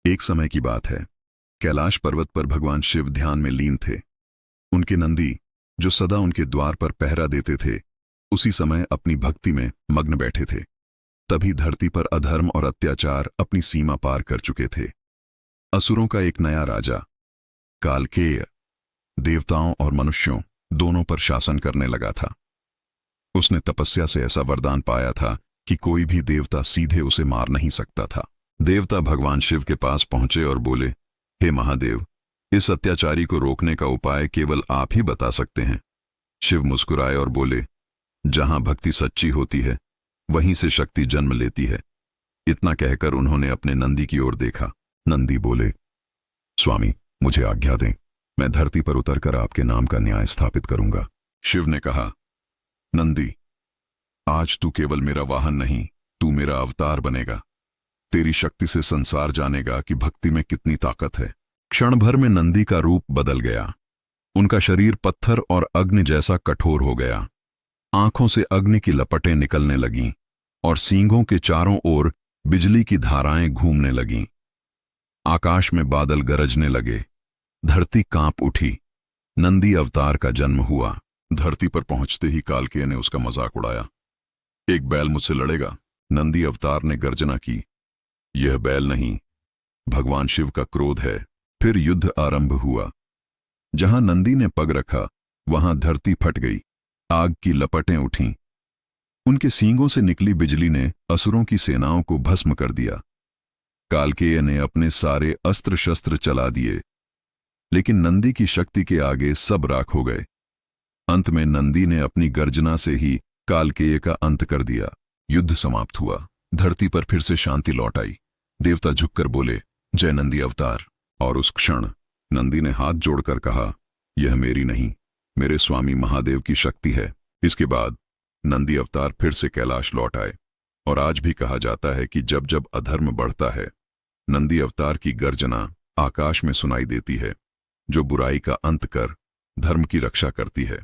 एक समय की बात है। कैलाश पर्वत पर भगवान शिव ध्यान में लीन थे। उनके नंदी, जो सदा उनके द्वार पर पहरा देते थे, उसी समय अपनी भक्ति में मग्न बैठे थे। तभी धरती पर अधर्म और अत्याचार अपनी सीमा पार कर चुके थे। असुरों का एक नया राजा कालकेय देवताओं और मनुष्यों दोनों पर शासन करने लगा था। उसने तपस्या से ऐसा वरदान पाया था कि कोई भी देवता सीधे उसे मार नहीं सकता था। देवता भगवान शिव के पास पहुंचे और बोले, हे महादेव, इस अत्याचारी को रोकने का उपाय केवल आप ही बता सकते हैं। शिव मुस्कुराए और बोले, जहां भक्ति सच्ची होती है वहीं से शक्ति जन्म लेती है। इतना कहकर उन्होंने अपने नंदी की ओर देखा। नंदी बोले, स्वामी, मुझे आज्ञा दें, मैं धरती पर उतरकर आपके नाम का न्याय स्थापित करूंगा। शिव ने कहा, नंदी, आज तू केवल मेरा वाहन नहीं, तू मेरा अवतार बनेगा। तेरी शक्ति से संसार जानेगा कि भक्ति में कितनी ताकत है। क्षण भर में नंदी का रूप बदल गया। उनका शरीर पत्थर और अग्नि जैसा कठोर हो गया। आंखों से अग्नि की लपटें निकलने लगीं और सींगों के चारों ओर बिजली की धाराएं घूमने लगीं। आकाश में बादल गरजने लगे। धरती कांप उठी। नंदी अवतार का जन्म हुआ। धरती पर पहुंचते ही कालकेय ने उसका मजाक उड़ाया। एक बैल मुझसे लड़ेगा? नंदी अवतार ने गर्जना की, यह बैल नहीं, भगवान शिव का क्रोध है। फिर युद्ध आरंभ हुआ। जहां नंदी ने पग रखा वहां धरती फट गई। आग की लपटें उठीं। उनके सींगों से निकली बिजली ने असुरों की सेनाओं को भस्म कर दिया। कालकेय ने अपने सारे अस्त्र शस्त्र चला दिए, लेकिन नंदी की शक्ति के आगे सब राख हो गए। अंत में नंदी ने अपनी गर्जना से ही कालकेय का अंत कर दिया। युद्ध समाप्त हुआ। धरती पर फिर से शांति लौट आई। देवता झुककर बोले, जय नंदी अवतार। और उस क्षण नंदी ने हाथ जोड़कर कहा, यह मेरी नहीं, मेरे स्वामी महादेव की शक्ति है। इसके बाद नंदी अवतार फिर से कैलाश लौट आए। और आज भी कहा जाता है कि जब जब अधर्म बढ़ता है, नंदी अवतार की गर्जना आकाश में सुनाई देती है, जो बुराई का अंत कर धर्म की रक्षा करती है।